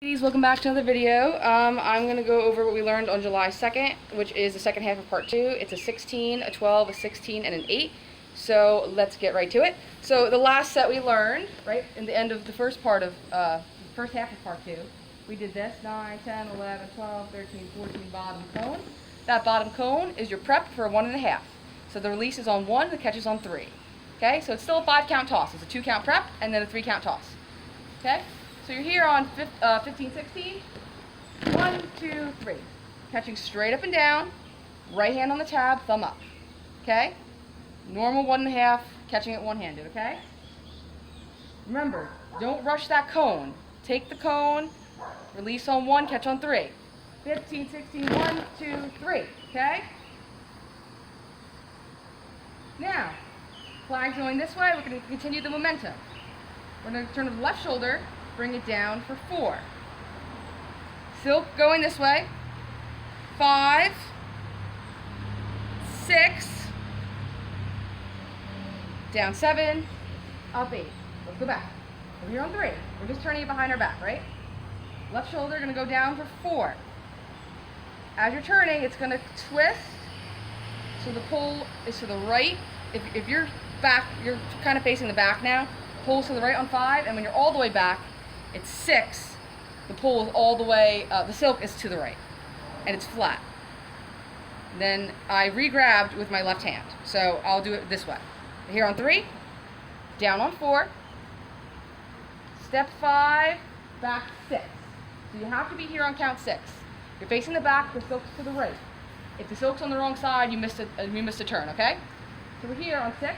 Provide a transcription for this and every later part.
Ladies, welcome back to another video. I'm going to go over what we learned on July 2nd, which is the second half of part 2. It's a 16, a 12, a 16, and an 8. So let's get right to it. So the last set we learned, right, in the end of the first part of, first half of part 2, we did this, 9, 10, 11, 12, 13, 14, bottom cone. That bottom cone is your prep for a 1.5. So the release is on 1, the catch is on 3. Okay, so it's still a 5-count toss. It's a 2-count prep and then a 3-count toss. Okay? So you're here on 15, 16. 1, 2, 3. Catching straight up and down. Right hand on the tab, thumb up. Okay? Normal 1.5, catching it one-handed, okay? Remember, don't rush that cone. Take the cone, release on 1, catch on 3. 15, 16, 1, 2, 3. Okay? Now, flag's going this way, we're going to continue the momentum. We're going to turn to the left shoulder, bring it down for 4. Silk going this way. 5, 6, down 7, up 8. Let's go back. We're here on 3. We're just turning it behind our back, right? Left shoulder going to go down for 4. As you're turning, it's going to twist. So the pull is to the right. If you're back, you're kind of facing the back now. Pull's to the right on 5, and when you're all the way back, it's 6. The pull is all the way, the silk is to the right, and it's flat. Then I re-grabbed with my left hand, so I'll do it this way. Here on 3, down on 4, step 5, back 6. So you have to be here on count 6. You're facing the back, the silk's to the right. If the silk's on the wrong side, you missed a turn, okay? So we're here on 6.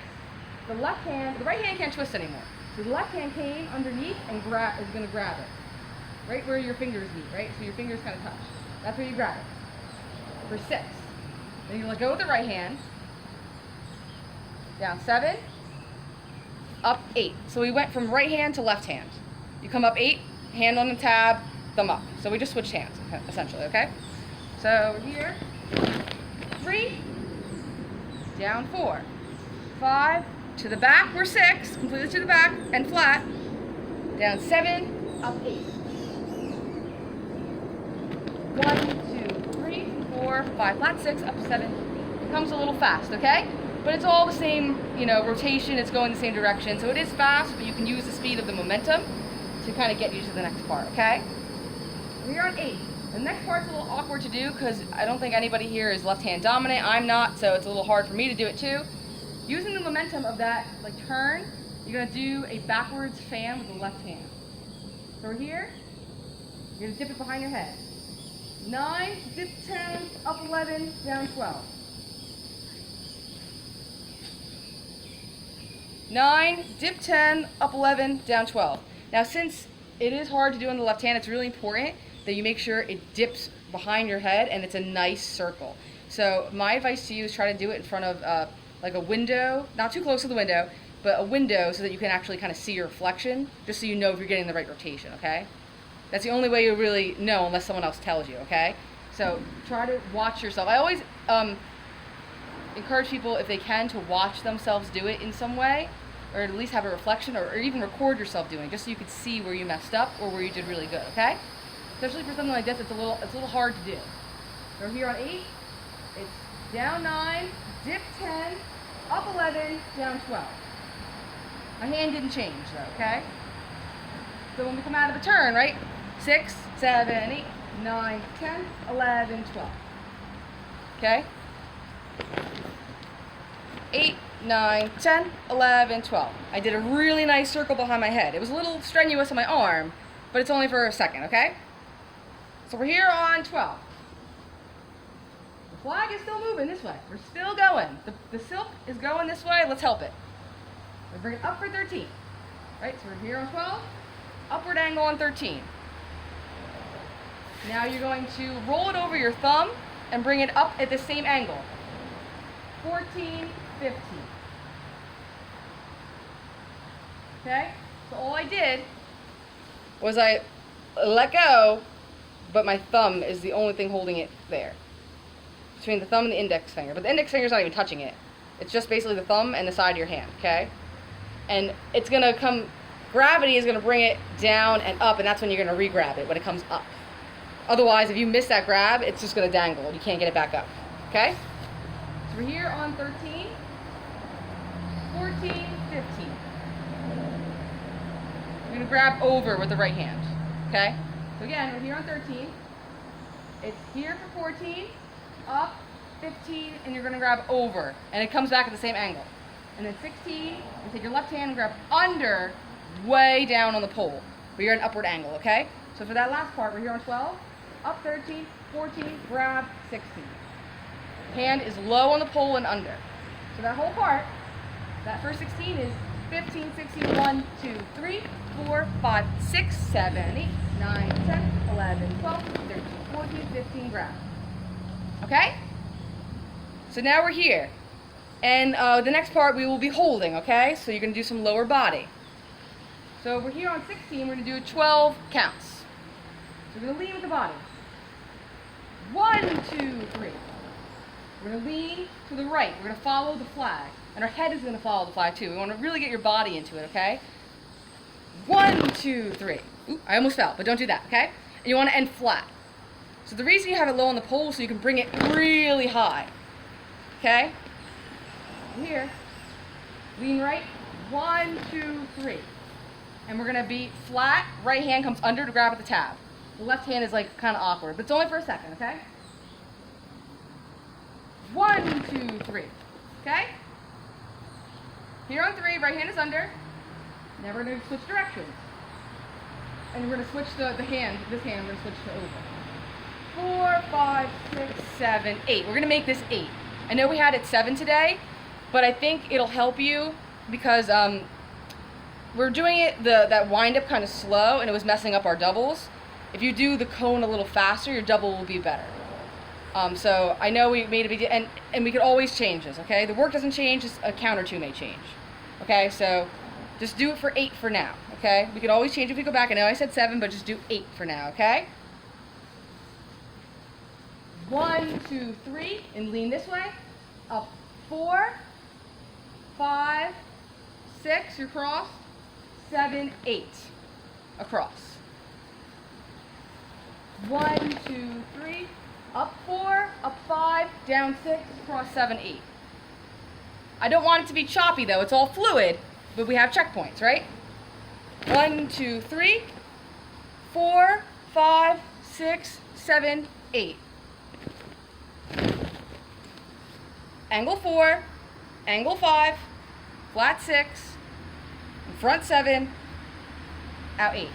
The right hand can't twist anymore. So the left hand came underneath and is going to grab it. Right where your fingers meet, right? So your fingers kind of touch. That's where you grab it. For 6. Then you let go with the right hand. Down 7. Up 8. So we went from right hand to left hand. You come up 8, hand on the tab, thumb up. So we just switched hands, essentially, okay? So here, 3, down 4, 5, to the back, we're 6, completely to the back, and flat, down 7, up 8. 1, 2, 3, 4, 5, flat 6, up 7. It comes a little fast, okay? But it's all the same, rotation, it's going the same direction. So it is fast, but you can use the speed of the momentum to kind of get you to the next part, okay? We're on 8. The next part's a little awkward to do because I don't think anybody here is left-hand dominant. I'm not, so it's a little hard for me to do it too. Using the momentum of that turn, you're going to do a backwards fan with the left hand. So we're here, you're going to dip it behind your head. 9, dip 10, up 11, down 12. 9, dip 10, up 11, down 12. Now since it is hard to do on the left hand, it's really important that you make sure it dips behind your head and it's a nice circle. So my advice to you is try to do it in front of like a window, not too close to the window, but a window so that you can actually kind of see your reflection, just so you know if you're getting the right rotation, okay? That's the only way you really know unless someone else tells you, okay? So try to watch yourself. I always encourage people, if they can, to watch themselves do it in some way, or at least have a reflection, or even record yourself doing it, just so you could see where you messed up or where you did really good, okay? Especially for something like this, it's a little hard to do. So here on 8, it's down 9, dip 10, up 11, down 12. My hand didn't change though, okay? So when we come out of the turn, right? 6, 7, 8, 9, 10, 11, 12. Okay? 8, 9, 10, 11, 12. I did a really nice circle behind my head. It was a little strenuous on my arm, but it's only for a second, okay? So we're here on 12. The flag is still moving this way. We're still going. The silk is going this way. Let's help it. We bring it up for 13. Right, so we're here on 12. Upward angle on 13. Now you're going to roll it over your thumb and bring it up at the same angle. 14, 15. Okay? So all I did was I let go, but my thumb is the only thing holding it there. Between the thumb and the index finger. But the index finger's not even touching it. It's just basically the thumb and the side of your hand, okay? And it's gonna come gravity is going to bring it down and up, and that's when you're going to re-grab it, when it comes up. Otherwise, if you miss that grab, it's just going to dangle. You can't get it back up. Okay? So we're here on 13, 14, 15. You're going to grab over with the right hand. Okay? So again, we're here on 13. It's here for 14, up, 15, and you're going to grab over. And it comes back at the same angle. And then 16, you take your left hand and grab under, way down on the pole. But you're at an upward angle, okay? So for that last part, we're here on 12, up 13, 14, grab 16. Hand is low on the pole and under. So that whole part, that first 16 is 15, 16, 1, 2, 3, 4, 5, 6, 7, 8, 9, 10, 11, 12, 13, 14, 15, grab. Okay? So now we're here. And the next part we will be holding, okay? So you're going to do some lower body. So we're here on 16, we're going to do 12 counts. So we're going to lean with the body. 1, 2, 3. We're going to lean to the right. We're going to follow the flag. And our head is going to follow the flag too. We want to really get your body into it, okay? 1, 2, 3. Ooh, I almost fell, but don't do that, okay? And you want to end flat. So the reason you have it low on the pole is so you can bring it really high. Okay? Here. Lean right. 1, 2, 3. And we're going to be flat. Right hand comes under to grab at the tab. The left hand is like kind of awkward, but it's only for a second, okay? 1, 2, 3. Okay? Here on 3, right hand is under. Now we're going to switch directions. And we're going to switch the hand, this hand, we're going to switch to over. 4, 5, 6, 7, 8. We're going to make this 8. I know we had it 7 today, but I think it'll help you because we're doing it that wind up kind of slow and it was messing up our doubles. If you do the cone a little faster, your double will be better. So I know we made a big deal, and we could always change this, okay? The work doesn't change, just a count or two may change. Okay, so just do it for 8 for now, okay? We could always change if we go back. I know I said 7, but just do 8 for now, okay? 1, 2, 3, and lean this way. Up 4, 5, 6, you're crossed. 7, 8, across. 1, 2, 3, up 4, up 5, down 6, across 7, 8. I don't want it to be choppy though, it's all fluid, but we have checkpoints, right? 1, 2, 3, 4, 5, 6, 7, 8. Angle 4, angle 5, flat 6, front 7, out 8.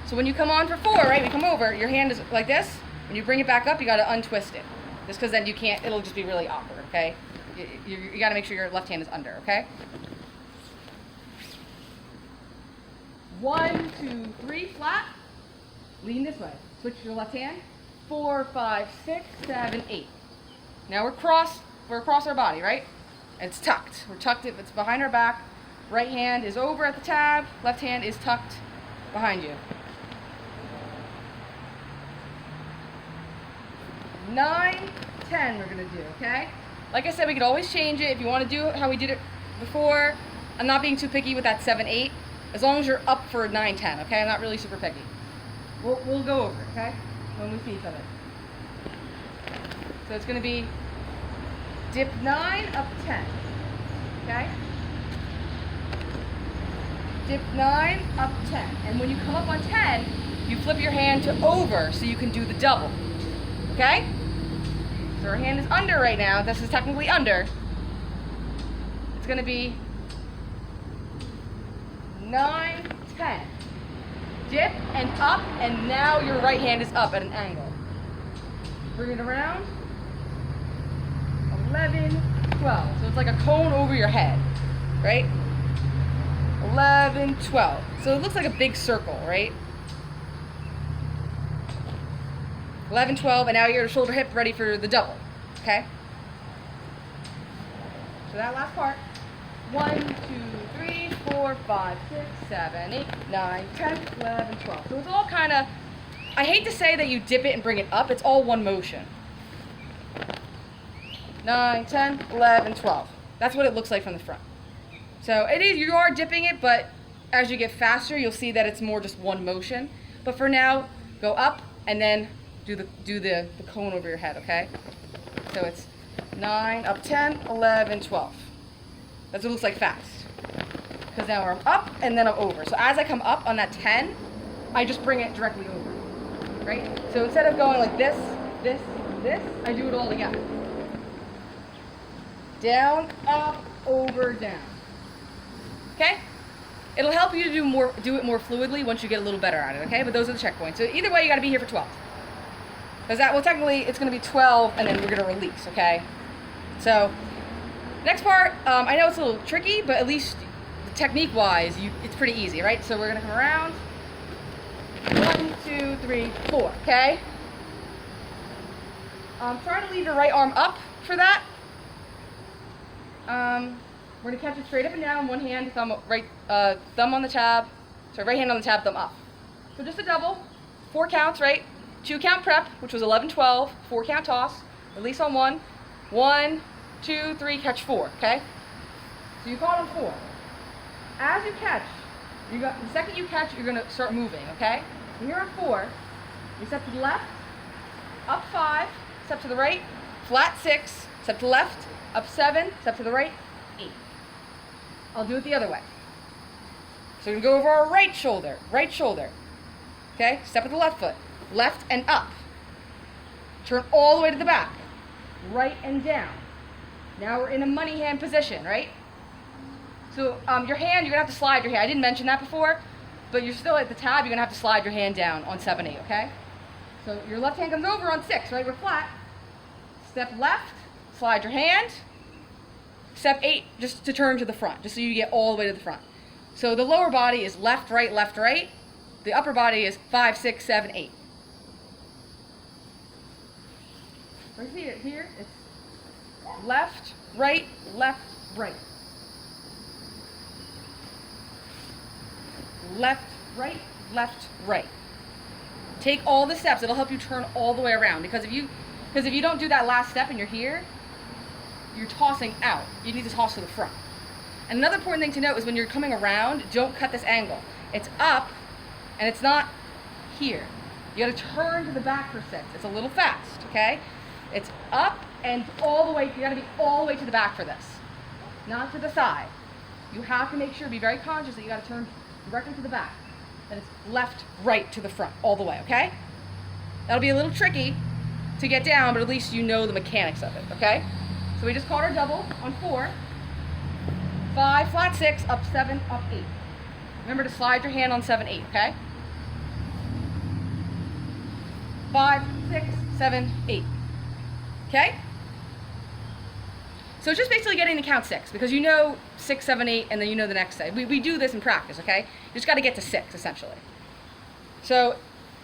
So when you come on for 4, right, we come over, your hand is like this. When you bring it back up, you got to untwist it. Just because then you can't, it'll just be really awkward, okay? You got to make sure your left hand is under, okay? 1, 2, 3, flat. Lean this way. Switch to your left hand. 4, 5, 6, 7, 8. Now we're across our body, right? And it's tucked. We're tucked, it's behind our back. Right hand is over at the tab. Left hand is tucked behind you. 9, 10 we're going to do, okay? Like I said, we could always change it if you want to do how we did it before. I'm not being too picky with that 7, 8. As long as you're up for 9, 10, okay? I'm not really super picky. We'll go over, okay? When we see each other. So it's going to be dip 9, up 10, okay? Dip 9, up 10. And when you come up on 10, you flip your hand to over so you can do the double. Okay? So our hand is under right now. This is technically under. It's going to be 9, 10. Dip and up, and now your right hand is up at an angle. Bring it around. 11, 12. So it's like a cone over your head, right? 11, 12. So it looks like a big circle, right? 11, 12, and now you're shoulder hip ready for the double, okay? So that last part. 1, 2, 3, 4, 5, 6, 7, 8, 9, 10, 11, 12. So it's all kind of, I hate to say that you dip it and bring it up, it's all one motion. 9, 10, 11, 12. That's what it looks like from the front. So it is, you are dipping it, but as you get faster, you'll see that it's more just one motion. But for now, go up and then do the cone over your head, okay? So it's 9, up 10, 11, 12. That's what it looks like fast. Because now I'm up and then I'm over. So as I come up on that 10, I just bring it directly over, right? So instead of going like this, this, this, I do it all together. Down, up, over, down. Okay? It'll help you to do it more fluidly once you get a little better at it, okay? But those are the checkpoints. So either way, you gotta be here for 12. Because that, well, technically, it's gonna be 12 and then we're gonna release, okay? So, next part, I know it's a little tricky, but at least technique-wise, it's pretty easy, right? So we're gonna come around. 1, 2, 3, 4, okay? Try to leave your right arm up for that. We're gonna catch it straight up and down, one hand, thumb on the tab. Sorry, right hand on the tab, thumb up. So just a double, 4 counts, right? 2 count prep, which was 11, 12, 4 count toss, release on 1, 1, 2, 3, catch 4, okay? So you caught on 4. As you catch, the second you catch, you're gonna start moving, okay? When you're on 4, you step to the left, up 5, step to the right, flat 6, step to the left, up 7, step to the right, 8. I'll do it the other way. So we're gonna go over our right shoulder, okay? Step with the left foot, left and up. Turn all the way to the back, right and down. Now we're in a money hand position, right? So your hand, you're gonna have to slide your hand. I didn't mention that before, but you're still at the tab, you're gonna have to slide your hand down on 7, 8, okay? So your left hand comes over on 6, right? We're flat. Step left, slide your hand. Step 8, just to turn to the front, just so you get all the way to the front. So the lower body is left, right, left, right. The upper body is 5, 6, 7, 8. Right here, it's left, right, left, right. Left, right, left, right. Take all the steps. It'll help you turn all the way around. Because if you don't do that last step and you're here, you're tossing out. You need to toss to the front. And another important thing to note is when you're coming around, don't cut this angle. It's up, and it's not here. You gotta turn to the back for 6. It's a little fast, okay? It's up and all the way, you gotta be all the way to the back for this. Not to the side. You have to make sure, be very conscious that you gotta turn directly to the back. That it's left, right to the front, all the way, okay? That'll be a little tricky to get down, but at least you know the mechanics of it, okay? So we just caught our double on 4, 5, flat 6, up 7, up 8. Remember to slide your hand on 7, 8, okay? 5, 6, 7, 8. Okay? So it's just basically getting to count 6, because you know 6, 7, 8, and then you know the next day. We do this in practice, okay? You just got to get to 6, essentially. So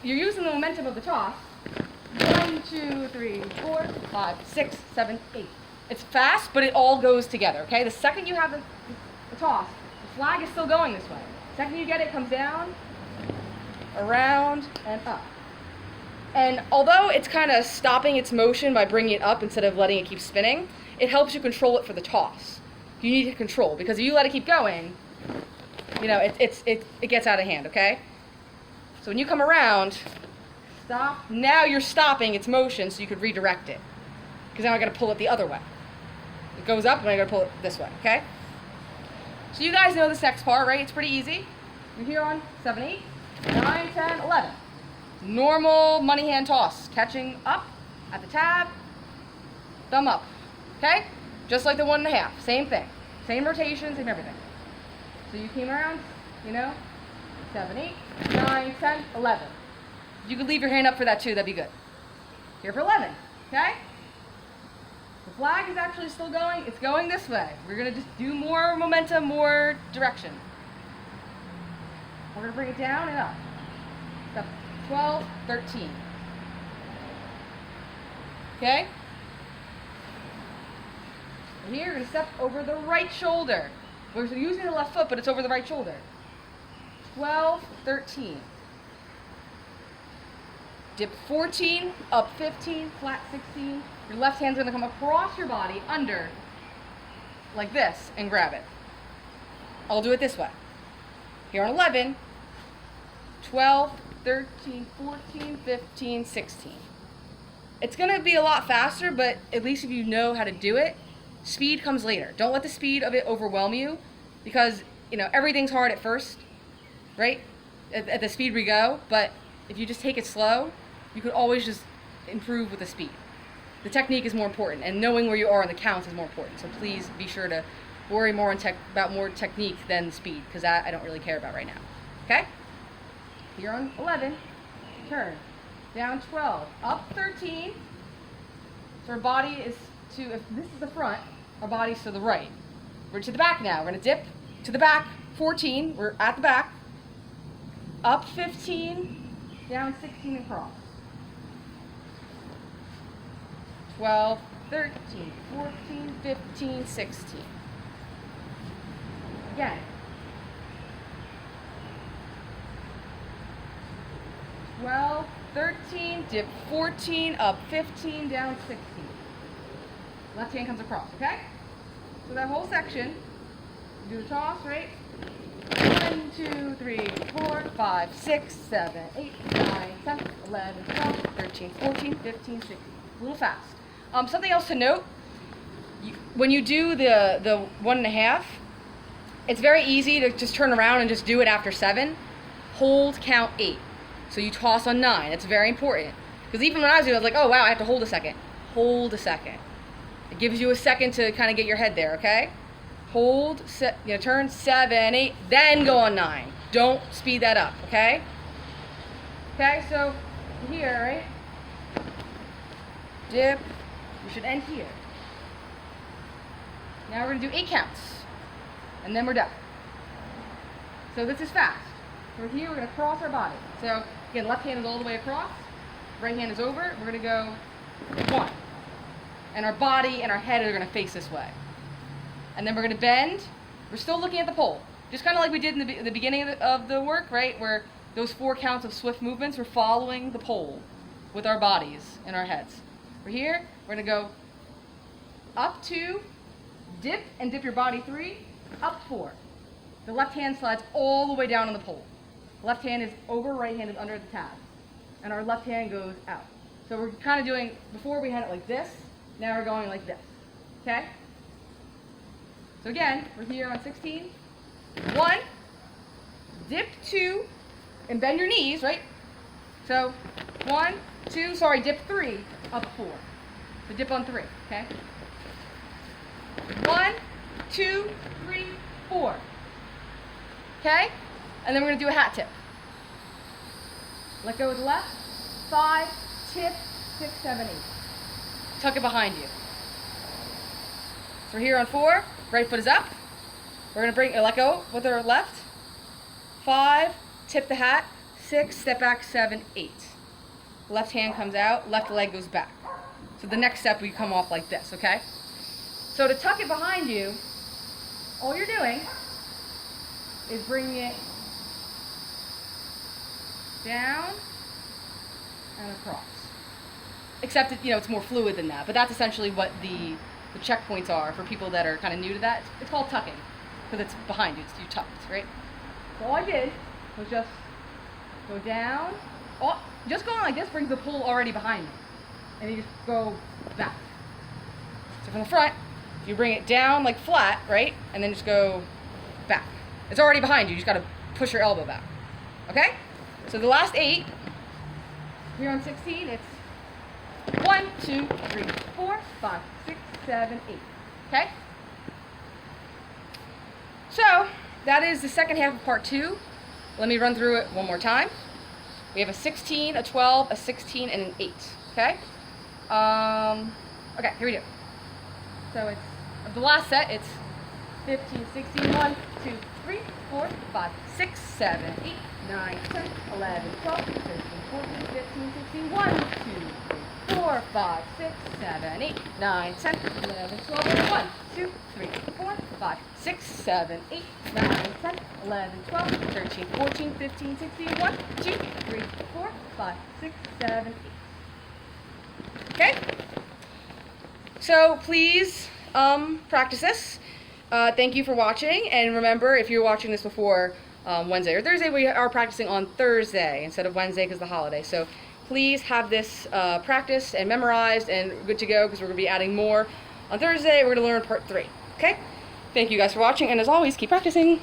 you're using the momentum of the toss. 1, 2, 3, 4, 5, 6, 7, 8. It's fast, but it all goes together, okay? The second you have the toss, the flag is still going this way. The second you get it, it comes down, around, and up. And although it's kind of stopping its motion by bringing it up instead of letting it keep spinning, it helps you control it for the toss. You need to control, because if you let it keep going, you know, it gets out of hand, okay? So when you come around, stop. Now you're stopping its motion so you could redirect it. Because now I got to pull it the other way. It goes up and I got to pull it this way, okay? So you guys know this next part, right? It's pretty easy. You're here on 7, 8, 9, 10, 11. Normal money hand toss. Catching up at the tab, thumb up, okay? Just like the 1.5, same thing. Same rotation, same everything. So you came around, you know, 7, 8, 9, 10, 11. You could leave your hand up for that too, that'd be good. Here for 11, okay? The flag is actually still going, it's going this way. We're gonna just do more momentum, more direction. We're gonna bring it down and up. Step 12, 13. Okay? And here, you're gonna step over the right shoulder. We're using the left foot, but it's over the right shoulder. 12, 13. Dip 14, up 15, flat 16. Your left hand's gonna come across your body, under, like this, and grab it. I'll do it this way. Here on 11, 12, 13, 14, 15, 16. It's going to be a lot faster, but at least if you know how to do it, speed comes later. Don't let the speed of it overwhelm you, because everything's hard at first, right? At the speed we go, but if you just take it slow, you could always just improve with the speed. The technique is more important, and knowing where you are in the counts is more important. So please be sure to worry more about more technique than speed, because that I don't really care about right now. Okay? Here on 11, turn. Down 12, up 13. So our body is if this is the front, our body's to the right. We're to the back now. We're going to dip to the back, 14. We're at the back. Up 15, down 16 and cross. 12, 13, 14, 15, 16. Again. 12, 13, dip 14, up 15, down 16. Left hand comes across, okay? So that whole section, do the toss, right? 1, 2, 3, 4, 5, 6, 7, 8, 9, 10, 11, 12, 13, 14, 15, 16. A little fast. Something else to note, when you do the 1.5, it's very easy to just turn around and just do it after 7. Hold, count 8. So you toss on 9. It's very important. Because even when I was doing it, I was like, oh wow, I have to hold a second. Hold a second. It gives you a second to kind of get your head there, okay? Hold, turn 7, 8, then go on 9. Don't speed that up, okay? Okay, so here, right? Dip. You should end here. Now we're going to do 8 counts. And then we're done. So this is fast. We're here, we're going to cross our body. So again, left hand is all the way across. Right hand is over. We're going to go 1. And our body and our head are going to face this way. And then we're going to bend. We're still looking at the pole. Just kind of like we did in the beginning of the work, right? Where those 4 counts of swift movements, we're following the pole with our bodies and our heads. We're here. We're going to go up 2, dip, and dip your body 3, up 4. The left hand slides all the way down on the pole. Left hand is over, right hand is under the tab. And our left hand goes out. So we're kind of doing, before we had it like this, now we're going like this. Okay? So again, we're here on 16. 1, dip 2, and bend your knees, right? So 1, 2, dip 3, up 4. So dip on 3, okay? 1, 2, 3, 4. Okay? And then we're going to do a hat tip. Let go with the left. 5, tip, 6, 7, 8. Tuck it behind you. So we're here on 4. Right foot is up. We're going to let go with our left. 5, tip the hat. 6, step back, 7, 8. Left hand comes out, left leg goes back. So the next step, we come off like this, okay? So to tuck it behind you, all you're doing is bringing it down and across. Except, it's more fluid than that, but that's essentially what the checkpoints are for people that are kind of new to that. It's called tucking, because it's behind you, you tucked, right? So all I did was just go down. Oh, just going like this brings the pull already behind me. And you just go back. So from the front, you bring it down like flat, right? And then just go back. It's already behind you. You just got to push your elbow back. Okay? So the last 8, here on 16, it's 1, 2, 3, 4, 5, 6, 7, 8. Okay? So that is the second half of part 2. Let me run through it one more time. We have a 16, a 12, a 16, and an 8. Okay? Okay, here we go. So it's of the last set, it's 15, 16, 1, 2, 3, 4, 5, 6, 7, 8, 9, 10, 11, 12, 13, 14, 15, 16, 1, 2, 3, 4, 5, 6, 7, 8, 9, 10, 11, 12, 1, 2, 3, 4, 5, 6, 7, 8, 9, 10, 11, 12, 13, 14, 15, 16, 1, 2, 3, 4, 5, 6, 7, 8. Okay? So please practice this. Thank you for watching, and remember, if you're watching this before Wednesday or Thursday. We are practicing on Thursday instead of Wednesday because of the holiday. So please have this practiced and memorized and good to go, because we're going to be adding more on Thursday. We're going to learn part 3. Okay? Thank you guys for watching, and as always, keep practicing.